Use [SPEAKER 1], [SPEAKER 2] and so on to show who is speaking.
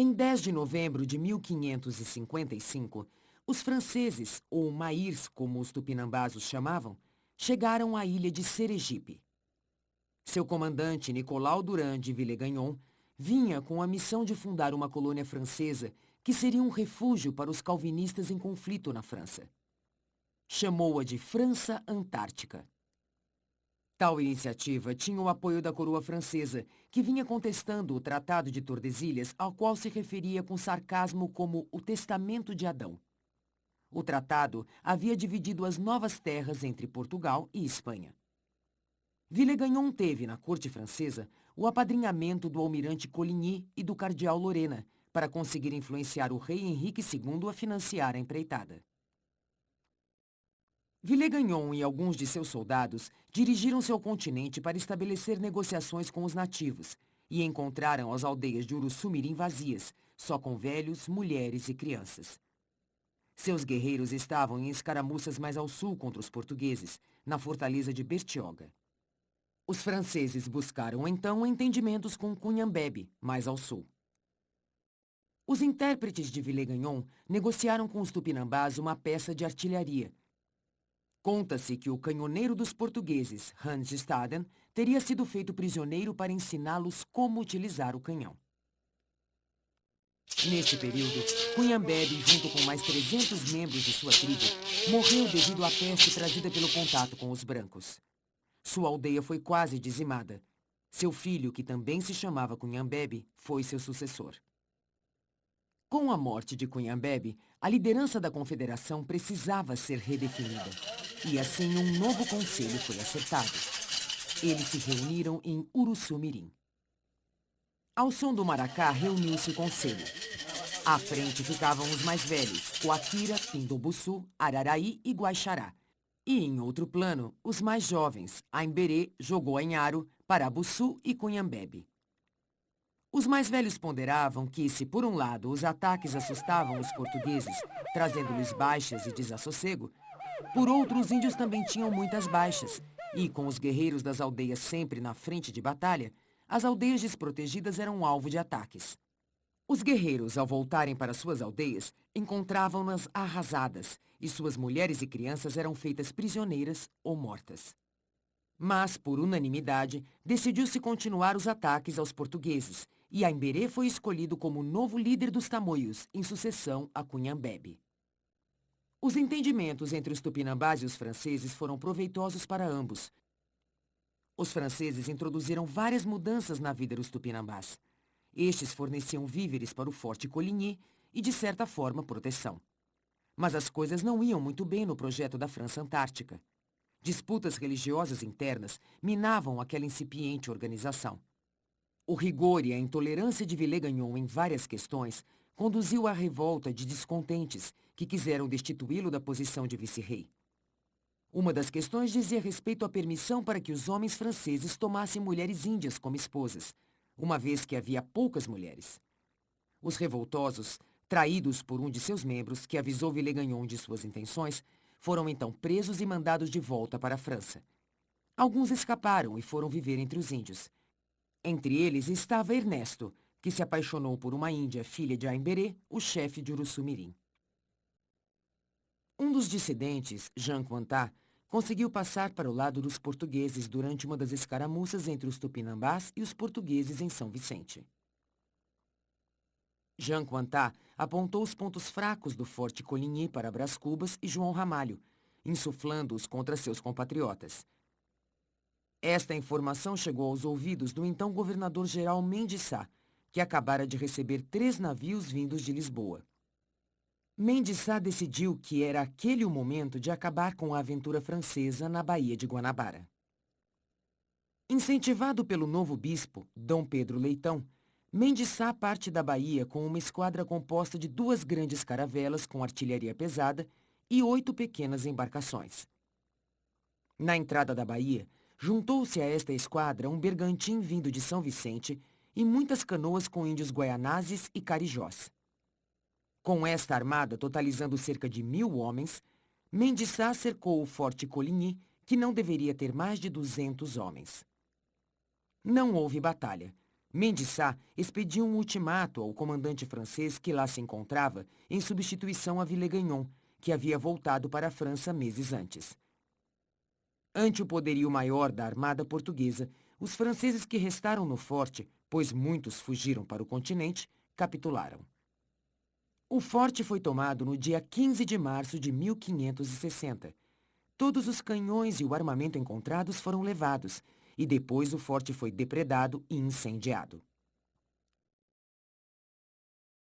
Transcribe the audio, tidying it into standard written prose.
[SPEAKER 1] Em 10 de novembro de 1555, os franceses, ou Maírs, como os tupinambás os chamavam, chegaram à ilha de Sergipe. Seu comandante, Nicolau Durand de Villegagnon, vinha com a missão de fundar uma colônia francesa que seria um refúgio para os calvinistas em conflito na França. Chamou-a de França Antártica. Tal iniciativa tinha o apoio da coroa francesa, que vinha contestando o Tratado de Tordesilhas, ao qual se referia com sarcasmo como o Testamento de Adão. O tratado havia dividido as novas terras entre Portugal e Espanha. Villegagnon teve, na corte francesa, o apadrinhamento do almirante Coligny e do cardeal Lorena, para conseguir influenciar o rei Henrique II a financiar a empreitada. Villegagnon e alguns de seus soldados dirigiram-se ao continente para estabelecer negociações com os nativos e encontraram as aldeias de Uruçumirim vazias, só com velhos, mulheres e crianças. Seus guerreiros estavam em escaramuças mais ao sul contra os portugueses, na fortaleza de Bertioga. Os franceses buscaram então entendimentos com Cunhambebe, mais ao sul. Os intérpretes de Villegagnon negociaram com os tupinambás uma peça de artilharia. Conta-se que o canhoneiro dos portugueses, Hans de Staden, teria sido feito prisioneiro para ensiná-los como utilizar o canhão. Neste período, Cunhambebe, junto com mais 300 membros de sua tribo, morreu devido à peste trazida pelo contato com os brancos. Sua aldeia foi quase dizimada. Seu filho, que também se chamava Cunhambebe, foi seu sucessor. Com a morte de Cunhambebe, a liderança da confederação precisava ser redefinida. E assim um novo conselho foi acertado. Eles se reuniram em Uruçumirim. Ao som do maracá, reuniu-se o conselho. À frente ficavam os mais velhos, Coaquira, Pindobuçu, Araraí e Guaixará. E, em outro plano, os mais jovens, Aimberê, Jogoanharo, Parabuçu e Cunhambebe. Os mais velhos ponderavam que, se por um lado os ataques assustavam os portugueses, trazendo-lhes baixas e desassossego, por outro os índios também tinham muitas baixas, e com os guerreiros das aldeias sempre na frente de batalha, as aldeias desprotegidas eram alvo de ataques. Os guerreiros, ao voltarem para suas aldeias, encontravam-nas arrasadas, e suas mulheres e crianças eram feitas prisioneiras ou mortas. Mas, por unanimidade, decidiu-se continuar os ataques aos portugueses, e Aimberê foi escolhido como novo líder dos tamoios, em sucessão a Cunhambebe. Os entendimentos entre os tupinambás e os franceses foram proveitosos para ambos. Os franceses introduziram várias mudanças na vida dos tupinambás. Estes forneciam víveres para o Forte Coligny e, de certa forma, proteção. Mas as coisas não iam muito bem no projeto da França Antártica. Disputas religiosas internas minavam aquela incipiente organização. O rigor e a intolerância de Villegagnon em várias questões conduziu à revolta de descontentes que quiseram destituí-lo da posição de vice-rei. Uma das questões dizia respeito à permissão para que os homens franceses tomassem mulheres índias como esposas, uma vez que havia poucas mulheres. Os revoltosos, traídos por um de seus membros, que avisou Villegagnon de suas intenções, foram então presos e mandados de volta para a França. Alguns escaparam e foram viver entre os índios. Entre eles estava Ernesto, que se apaixonou por uma índia, filha de Aimberê, o chefe de Uruçumirim. Um dos dissidentes, Jean Quantá, conseguiu passar para o lado dos portugueses durante uma das escaramuças entre os tupinambás e os portugueses em São Vicente. Jean Quantá apontou os pontos fracos do Forte Coligny para Brás Cubas e João Ramalho, insuflando-os contra seus compatriotas. Esta informação chegou aos ouvidos do então governador-geral Mendes Sá, que acabara de receber 3 navios vindos de Lisboa. Mendes Sá decidiu que era aquele o momento de acabar com a aventura francesa na Baía de Guanabara. Incentivado pelo novo bispo, Dom Pedro Leitão, Mendes Sá parte da Bahia com uma esquadra composta de 2 grandes caravelas com artilharia pesada e 8 pequenas embarcações. Na entrada da Bahia, juntou-se a esta esquadra um bergantim vindo de São Vicente e muitas canoas com índios guaianazes e carijós. Com esta armada, totalizando cerca de 1000 homens, Mendes Sá cercou o Forte Coligny, que não deveria ter mais de 200 homens. Não houve batalha, Mendes Sá expediu um ultimato ao comandante francês que lá se encontrava em substituição a Villegagnon, que havia voltado para a França meses antes. Ante o poderio maior da armada portuguesa, os franceses que restaram no forte, pois muitos fugiram para o continente, capitularam. O forte foi tomado no dia 15 de março de 1560. Todos os canhões e o armamento encontrados foram levados, e depois o forte foi depredado e incendiado.